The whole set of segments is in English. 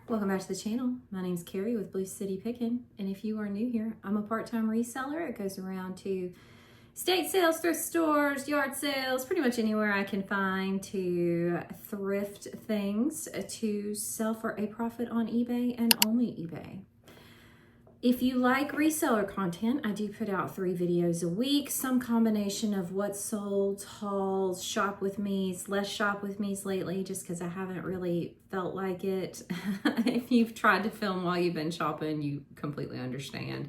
Welcome back to the channel. My name's Carrie with bluescitypickin, and if you are new here, I'm a part-time reseller. It goes around to estate sales, thrift stores, yard sales, pretty much anywhere I can find to thrift things to sell for a profit on eBay and only eBay. If you like reseller content, I do put out 3 videos a week, some combination of what's sold, hauls, shop with me's, less shop with me's lately, just because I haven't really felt like it. If you've tried to film while you've been shopping, you completely understand.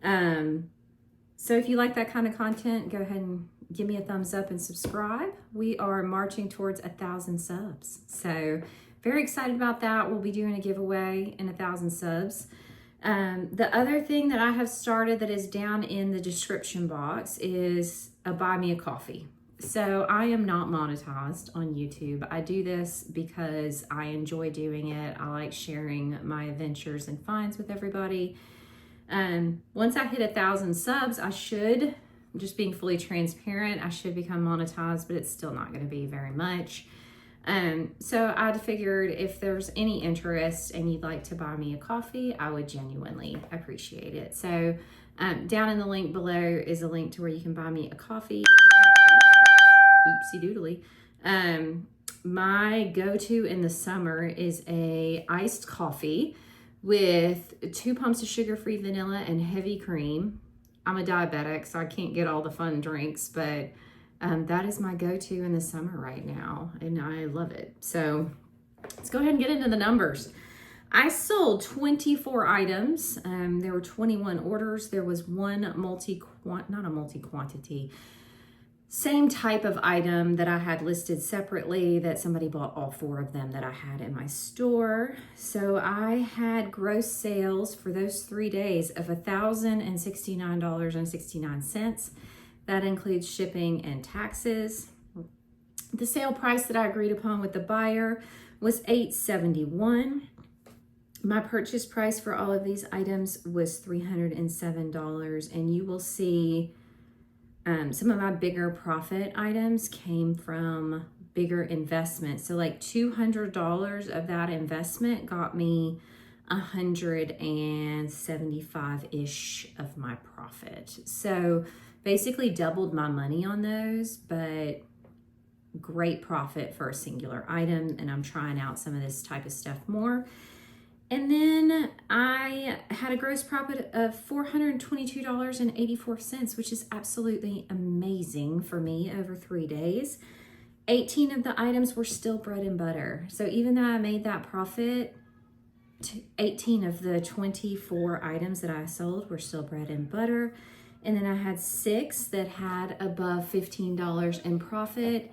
So if you like that kind of content, go ahead and give me a thumbs up and subscribe. We are marching towards 1,000 subs. So very excited about that. We'll be doing a giveaway in 1,000 subs. The other thing that I have started that is down in the description box is a buy me a coffee. So I am not monetized on YouTube. I do this because I enjoy doing it. I like sharing my adventures and finds with everybody. Once I hit 1,000 subs, I should, just being fully transparent, I should become monetized, but it's still not going to be very much. So I figured if there's any interest and you'd like to buy me a coffee, I would genuinely appreciate it. So down in the link below is a link to where you can buy me a coffee. Oopsie doodly. My go-to in the summer is a iced coffee with 2 pumps of sugar-free vanilla and heavy cream. I'm a diabetic, so I can't get all the fun drinks, but that is my go-to in the summer right now, and I love it. So let's go ahead and get into the numbers. I sold 24 items. There were 21 orders. There was one not a multi-quantity, same type of item that I had listed separately that somebody bought all 4 of them that I had in my store. So I had gross sales for those 3 days of $1,069.69. That includes shipping and taxes. The sale price that I agreed upon with the buyer was $871. My purchase price for all of these items was $307, and you will see some of my bigger profit items came from bigger investments. So like $200 of that investment got me 175-ish of my profit. So basically doubled my money on those, but great profit for a singular item, and I'm trying out some of this type of stuff more. And then I had a gross profit of $422.84, which is absolutely amazing for me over 3 days. 18 of the items were still bread and butter. So even though I made that profit, 18 of the 24 items that I sold were still bread and butter. And then I had 6 that had above $15 in profit,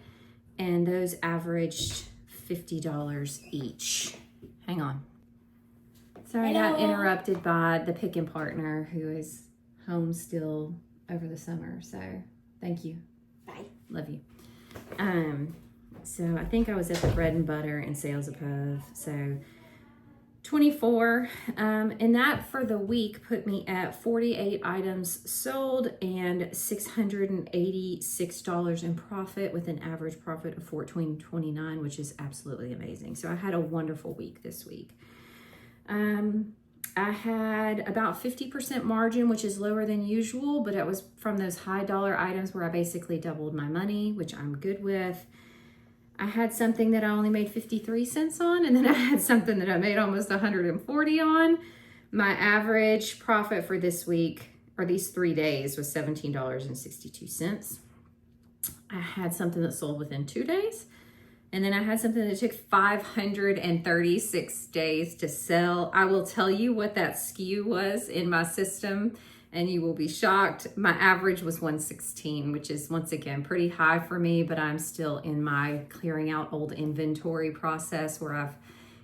and those averaged $50 each. Hang on. Sorry, I got interrupted by the picking partner who is home still over the summer. So thank you. Bye. Love you. So I think I was at the bread and butter and sales above. So 24, and that for the week put me at 48 items sold and $686 in profit, with an average profit of $14.29, which is absolutely amazing. So I had a wonderful week this week. I had about 50% margin, which is lower than usual, but it was from those high dollar items where I basically doubled my money, which I'm good with. I had something that I only made 53 cents on, and then I had something that I made almost 140 on. My average profit for this week, or these 3 days, was $17.62. I had something that sold within 2 days, and then I had something that took 536 days to sell. I will tell you what that SKU was in my system, and you will be shocked. My average was 116, which is, once again, pretty high for me, but I'm still in my clearing out old inventory process where I've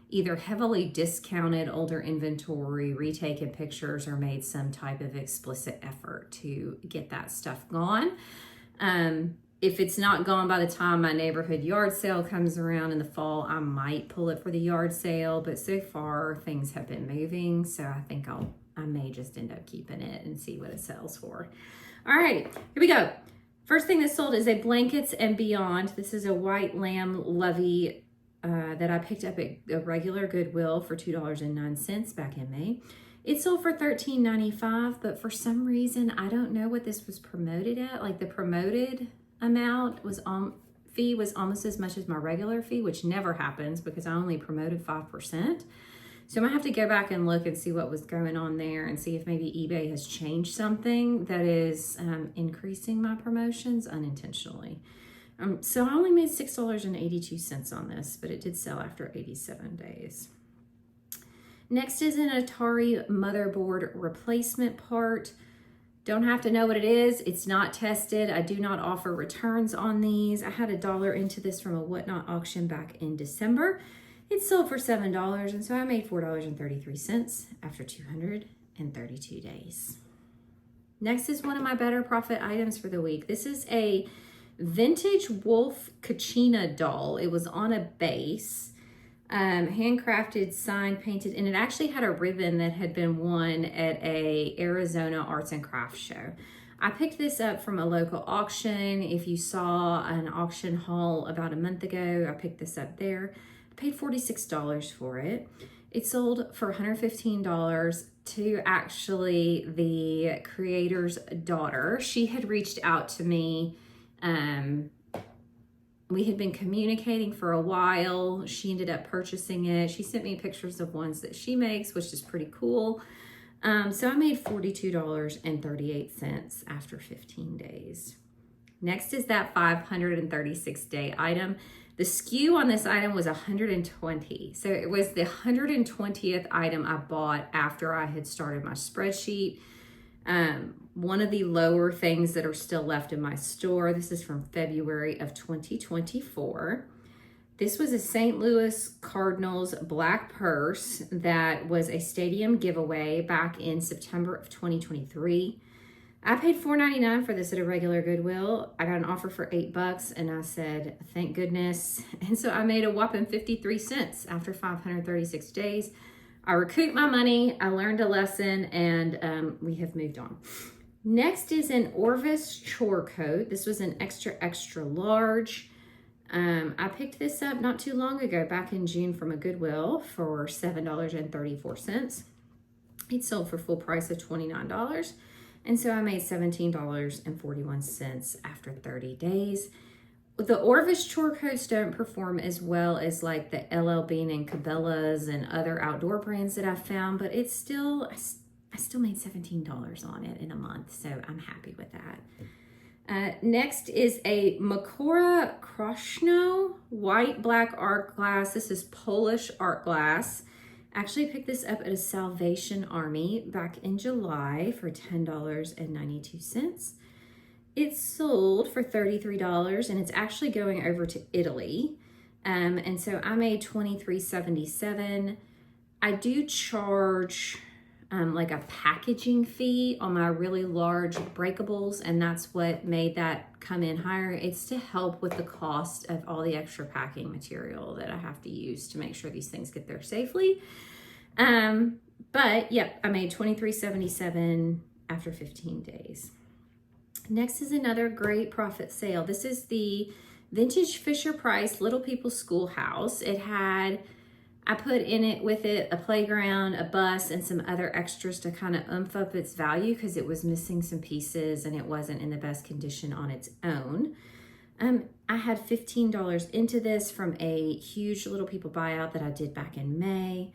either heavily discounted older inventory, retaken pictures, or made some type of explicit effort to get that stuff gone. If it's not gone by the time my neighborhood yard sale comes around in the fall, I might pull it for the yard sale, but so far things have been moving, so I think I may just end up keeping it and see what it sells for. All right, here we go. First thing that sold is a Blankets and Beyond. This is a white lamb lovey that I picked up at a regular Goodwill for $2.09 back in May. It sold for $13.95, but for some reason, I don't know what this was promoted at. Like the promoted amount fee was almost as much as my regular fee, which never happens because I only promoted 5%. So I'm gonna have to go back and look and see what was going on there and see if maybe eBay has changed something that is increasing my promotions unintentionally. So I only made $6.82 on this, but it did sell after 87 days. Next is an Atari motherboard replacement part. Don't have to know what it is. It's not tested. I do not offer returns on these. I had $1 into this from a Whatnot auction back in December. It sold for $7, and so I made $4.33 after 232 days. Next is one of my better profit items for the week. This is a vintage wolf Kachina doll. It was on a base. Handcrafted, signed, painted, and it actually had a ribbon that had been won at a Arizona arts and crafts show. I picked this up from a local auction. If you saw an auction haul about a month ago, I picked this up there. I paid $46 for it. It sold for $115 to actually the creator's daughter. She had reached out to me. We had been communicating for a while. She ended up purchasing it. She sent me pictures of ones that she makes, which is pretty cool. So I made $42.38 after 15 days. Next is that 536-day item. The SKU on this item was 120. So it was the 120th item I bought after I had started my spreadsheet. One of the lower things that are still left in my store. This is from February of 2024. This was a St. Louis Cardinals black purse that was a stadium giveaway back in September of 2023. I paid $4.99 for this at a regular Goodwill. I got an offer for $8 and I said, thank goodness. And so I made a whopping 53 cents after 536 days. I recouped my money, I learned a lesson, and we have moved on. Next is an Orvis chore coat. This was an extra, extra large. I picked this up not too long ago, back in June from a Goodwill for $7.34. It sold for full price of $29. And so I made $17.41 after 30 days. The Orvis chore coats don't perform as well as like the LL Bean and Cabela's and other outdoor brands that I've found, but it's still, I still made $17 on it in a month, so I'm happy with that. Next is a Makora Kroshno white black art glass. This is Polish art glass. Actually picked this up at a Salvation Army back in July for $10.92. It sold for $33 and it's actually going over to Italy. And so I made $23.77. I do charge like a packaging fee on my really large breakables, and that's what made that come in higher. It's to help with the cost of all the extra packing material that I have to use to make sure these things get there safely. But yep, I made $23.77 after 15 days. Next is another great profit sale. This is the vintage Fisher-Price Little People's Schoolhouse. It had, I put in it with it a playground, a bus, and some other extras to kind of oomph up its value because it was missing some pieces and it wasn't in the best condition on its own. I had $15 into this from a huge Little People buyout that I did back in May.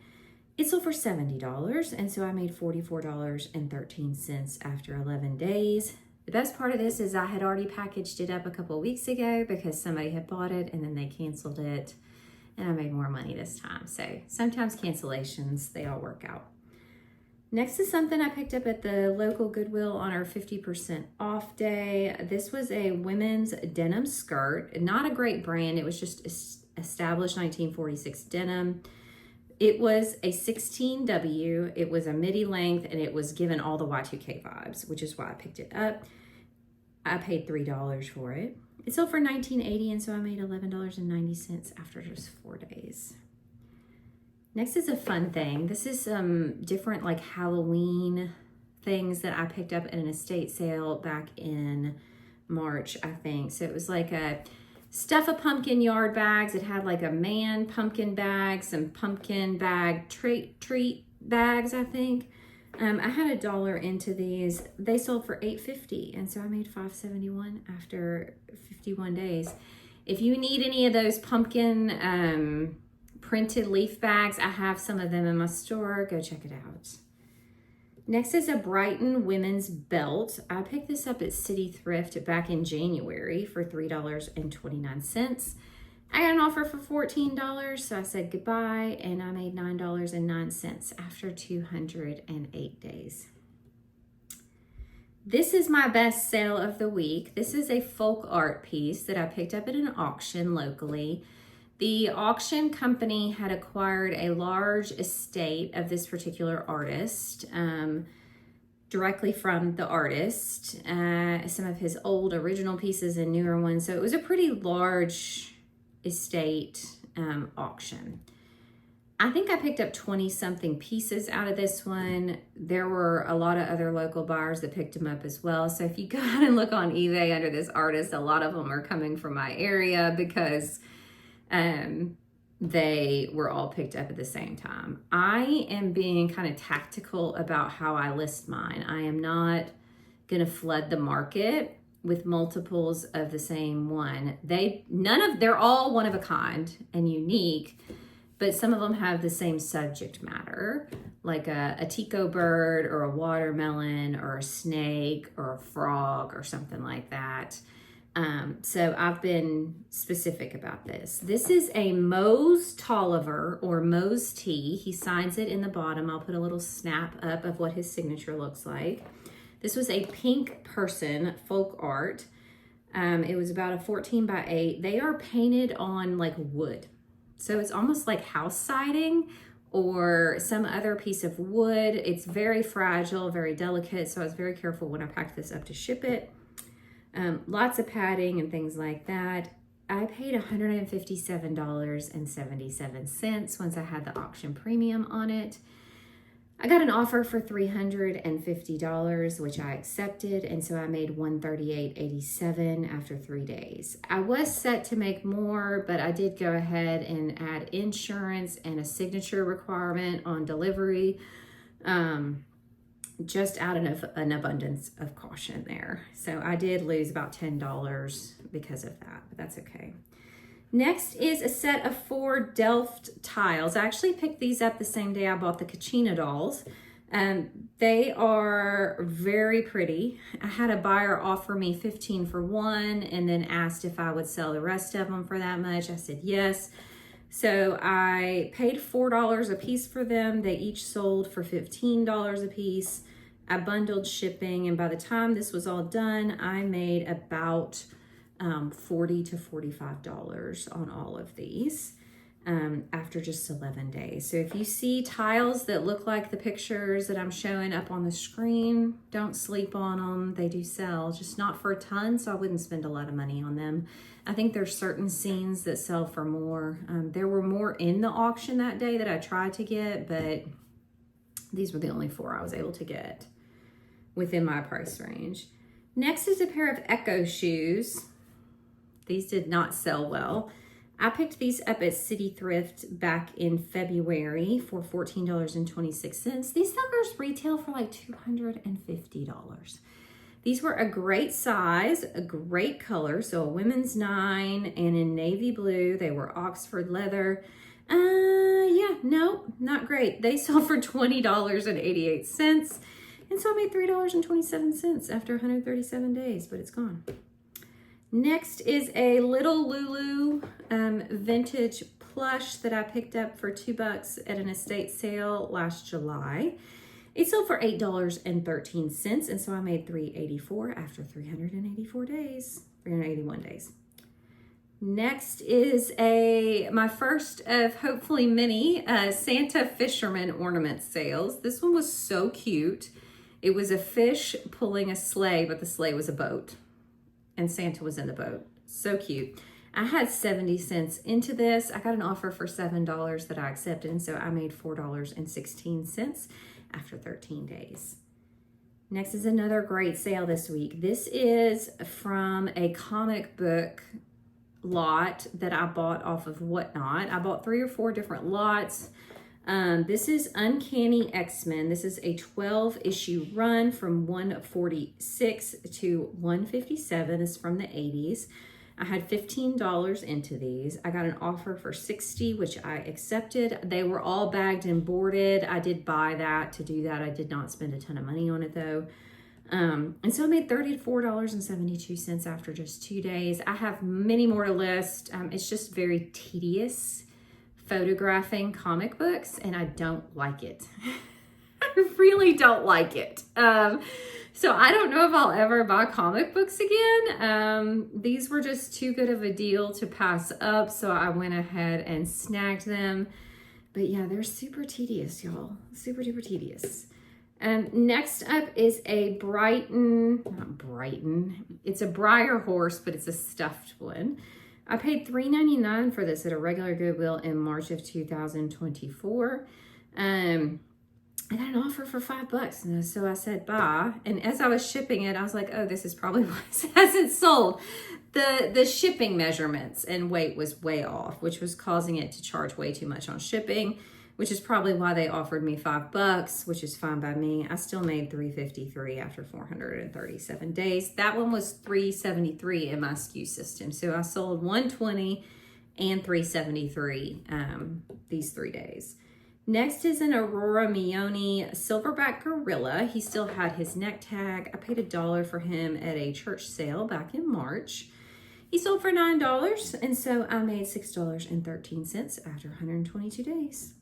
It sold for $70, and so I made $44.13 after 11 days. The best part of this is I had already packaged it up a couple weeks ago because somebody had bought it and then they canceled it, and I made more money this time. So sometimes cancellations, they all work out. Next is something I picked up at the local Goodwill on our 50% off day. This was a women's denim skirt, not a great brand. It was just established 1946 denim. It was a 16W, it was a midi length, and it was given all the Y2K vibes, which is why I picked it up. I paid $3 for it. It sold for $19.80, and so I made $11.90 after just 4 days. Next is a fun thing. This is some different like Halloween things that I picked up at an estate sale back in March, I think. So it was like a Stuff a Pumpkin yard bags. It had like a man pumpkin bag, some pumpkin bag treat bags, I think. I had $1 into these. They sold for $8.50, and so I made $5.71 after 51 days. If you need any of those pumpkin printed leaf bags, I have some of them in my store. Go check it out. Next is a Brighton women's belt. I picked this up at City Thrift back in January for $3.29. I got an offer for $14, so I said goodbye, and I made $9.09 after 208 days. This is my best sale of the week. This is a folk art piece that I picked up at an auction locally. The auction company had acquired a large estate of this particular artist, directly from the artist, some of his old original pieces and newer ones. So it was a pretty large estate auction. I think I picked up 20 something pieces out of this one. There were a lot of other local buyers that picked them up as well. So if you go out and look on eBay under this artist, a lot of them are coming from my area because they were all picked up at the same time. I am being kind of tactical about how I list mine. I am not going to flood the market with multiples of the same one. They're all one of a kind and unique, but some of them have the same subject matter, like a tico bird or a watermelon or a snake or a frog or something like that. So I've been specific about this. This is a Mose Tolliver or Mose T. He signs it in the bottom. I'll put a little snap up of what his signature looks like. This was a pink person folk art. It was about a 14 by 8. They are painted on like wood. So it's almost like house siding or some other piece of wood. It's very fragile, very delicate. So I was very careful when I packed this up to ship it. Lots of padding and things like that. I paid $157.77 once I had the auction premium on it. I got an offer for $350, which I accepted, and so I made $138.87 after 3 days. I was set to make more, but I did go ahead and add insurance and a signature requirement on delivery. Just out of an abundance of caution there. So I did lose about $10 because of that, but that's okay. Next is a set of 4 Delft tiles. I actually picked these up the same day I bought the Kachina dolls. They are very pretty. I had a buyer offer me $15 for one and then asked if I would sell the rest of them for that much. I said yes. So I paid $4 a piece for them. They each sold for $15 a piece. I bundled shipping, and by the time this was all done, I made about $40 to $45 on all of these after just 11 days. So if you see tiles that look like the pictures that I'm showing up on the screen, don't sleep on them. They do sell, just not for a ton, so I wouldn't spend a lot of money on them. I think there's certain scenes that sell for more. There were more in the auction that day that I tried to get, but these were the only 4 I was able to get within my price range. Next is a pair of Echo shoes. These did not sell well. I picked these up at City Thrift back in February for $14.26. These suckers retail for like $250. These were a great size, a great color, so a women's 9 and in navy blue. They were Oxford leather. Yeah, no, not great. They sold for $20.88, and so I made $3.27 after 137 days, but it's gone. Next is a little Lulu vintage plush that I picked up for $2 at an estate sale last July. It sold for $8.13, and so I made $3.84 after 381 days. Next is my first of hopefully many Santa Fisherman ornament sales. This one was so cute. It was a fish pulling a sleigh, but the sleigh was a boat, and Santa was in the boat. So cute. I had 70 cents into this. I got an offer for $7 that I accepted, and so I made $4.16 after 13 days. Next is another great sale this week. This is from a comic book lot that I bought off of Whatnot. I bought 3 or 4 different lots. This is Uncanny X-Men. This is a 12 issue run from 146 to 157. It's from the 80s. I had $15 into these. I got an offer for $60, which I accepted. They were all bagged and boarded. I did buy that to do that. I did not spend a ton of money on it though. And so I made $34.72 after just 2 days. I have many more to list. It's just very tedious photographing comic books, and I don't like it. I really don't like it. So I don't know if I'll ever buy comic books again. These were just too good of a deal to pass up, so I went ahead and snagged them. But yeah, they're super tedious, y'all. Super duper tedious. Next up is a not Brighton. It's a Briar horse, but it's a stuffed one. I paid $3.99 for this at a regular Goodwill in March of 2024. I got an offer for $5, and so I said bye. And as I was shipping it, I was like, oh, this is probably why it hasn't sold. The shipping measurements and weight was way off, which was causing it to charge way too much on shipping, which is probably why they offered me $5, which is fine by me. I still made $3.53 after 437 days. That one was $3.73 in my SKU system. So I sold $120 and $3.73 these 3 days. Next is an Aurora Mione silverback gorilla. He still had his neck tag. I paid $1 for him at a church sale back in March. He sold for $9, and so I made $6.13 after 122 days.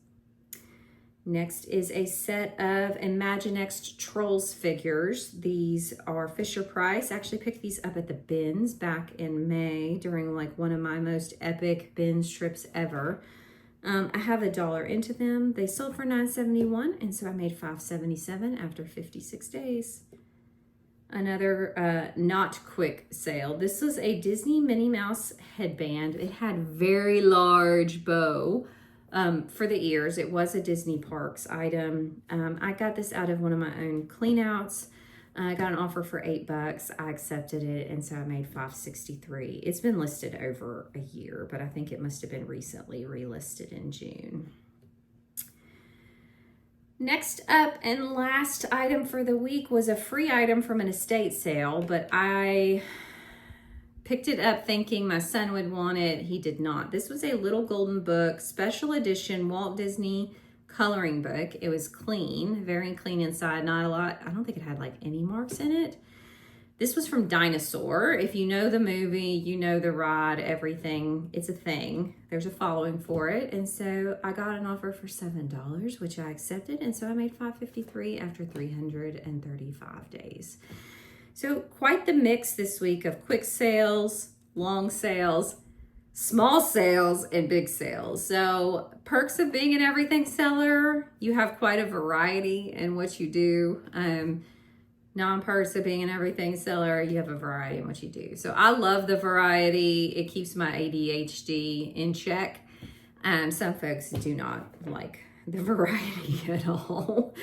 Next is a set of Imaginext Trolls figures. These are Fisher Price. I actually picked these up at the bins back in May during like one of my most epic bins trips ever. I have $1 into them. They sold for $9.71, and so I made $5.77 after 56 days. Another not quick sale. This was a Disney Minnie Mouse headband. It had very large bow for the ears. It was a Disney Parks item. I got this out of one of my own cleanouts. I got an offer for $8. I accepted it, and so I made $5.63. It's been listed over a year, but I think it must have been recently relisted in June. Next up and last item for the week was a free item from an estate sale, but I picked it up thinking my son would want it. He did not. This was a Little Golden Book special edition Walt Disney coloring book. It was clean, very clean inside, not a lot. I don't think it had like any marks in it. This was from Dinosaur. If you know the movie, you know the ride, everything. It's a thing. There's a following for it. And so I got an offer for $7, which I accepted. And so I made $5.53 after 335 days. So quite the mix this week of quick sales, long sales, small sales, and big sales. So perks of being an everything seller, you have quite a variety in what you do. Non-perks of being an everything seller, you have a variety in what you do. So I love the variety. It keeps my ADHD in check. Some folks do not like the variety at all.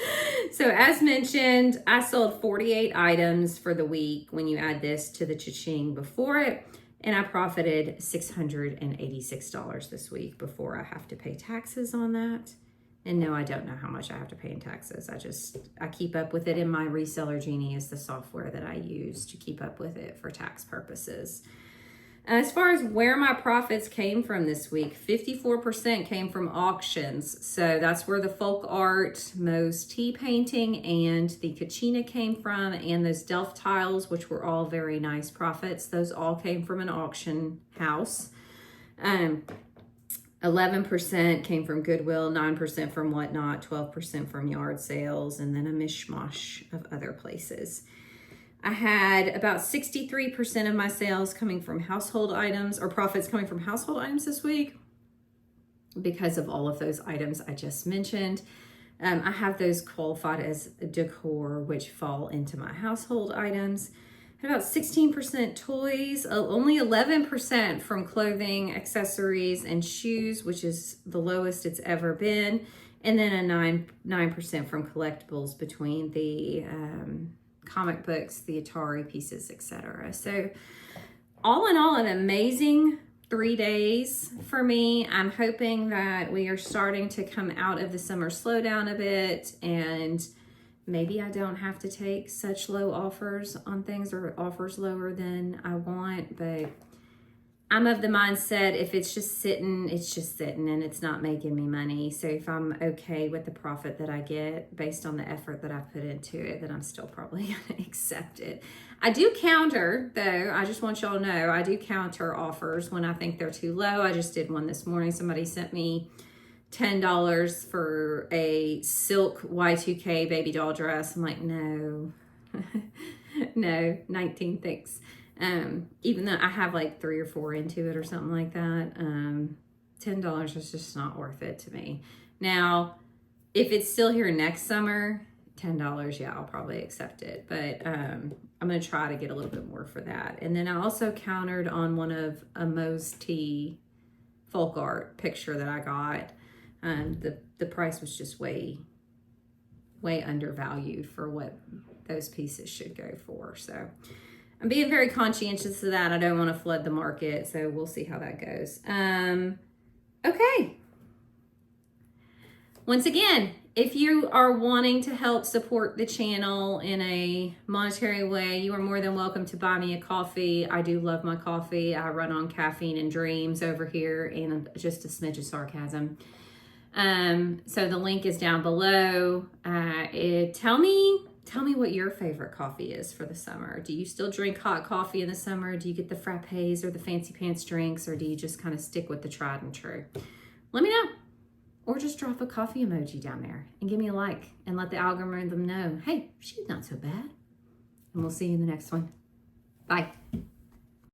So as mentioned, I sold 48 items for the week when you add this to the cha-ching before it. And I profited $686 this week before I have to pay taxes on that. And no, I don't know how much I have to pay in taxes. I keep up with it in my Reseller Genie is the software that I use to keep up with it for tax purposes. As far as where my profits came from this week, 54% came from auctions. So that's where the folk art, Moe's tea painting, and the Kachina came from, and those Delft Tiles, which were all very nice profits. Those all came from an auction house. 11% came from Goodwill, 9% from Whatnot, 12% from yard sales, and then a mishmash of other places. I had about 63% of my sales coming from household items, or profits coming from household items this week because of all of those items I just mentioned. I have those qualified as decor, which fall into my household items. Had about 16% toys, only 11% from clothing, accessories, and shoes, which is the lowest it's ever been. And then a 9% from collectibles between the comic books, the Atari pieces, etc. So all in all, an amazing 3 days for me. I'm hoping that we are starting to come out of the summer slowdown a bit, and maybe I don't have to take such low offers on things or offers lower than I want, but I'm of the mindset if it's just sitting, it's just sitting and it's not making me money. So if I'm okay with the profit that I get based on the effort that I put into it, then I'm still probably gonna accept it. I do counter though. I just want y'all to know, I do counter offers when I think they're too low. I just did one this morning. Somebody sent me $10 for a silk Y2K baby doll dress. I'm like, no, no, 19 thanks. Even though I have like 3 or 4 into it or something like that, $10 is just not worth it to me. Now, if it's still here next summer, $10, yeah, I'll probably accept it. But I'm going to try to get a little bit more for that. And then I also countered on one of a Mo's Tea folk art picture that I got. The price was just way undervalued for what those pieces should go for. So I'm being very conscientious of that. I don't want to flood the market, so we'll see how that goes. Okay. Once again, if you are wanting to help support the channel in a monetary way, you are more than welcome to buy me a coffee. I do love my coffee. I run on caffeine and dreams over here and just a smidge of sarcasm. So the link is down below. Tell me what your favorite coffee is for the summer. Do you still drink hot coffee in the summer? Do you get the frappes or the fancy pants drinks, or do you just kind of stick with the tried and true? Let me know. Or just drop a coffee emoji down there and give me a like and let the algorithm know, hey, she's not so bad. And we'll see you in the next one. Bye.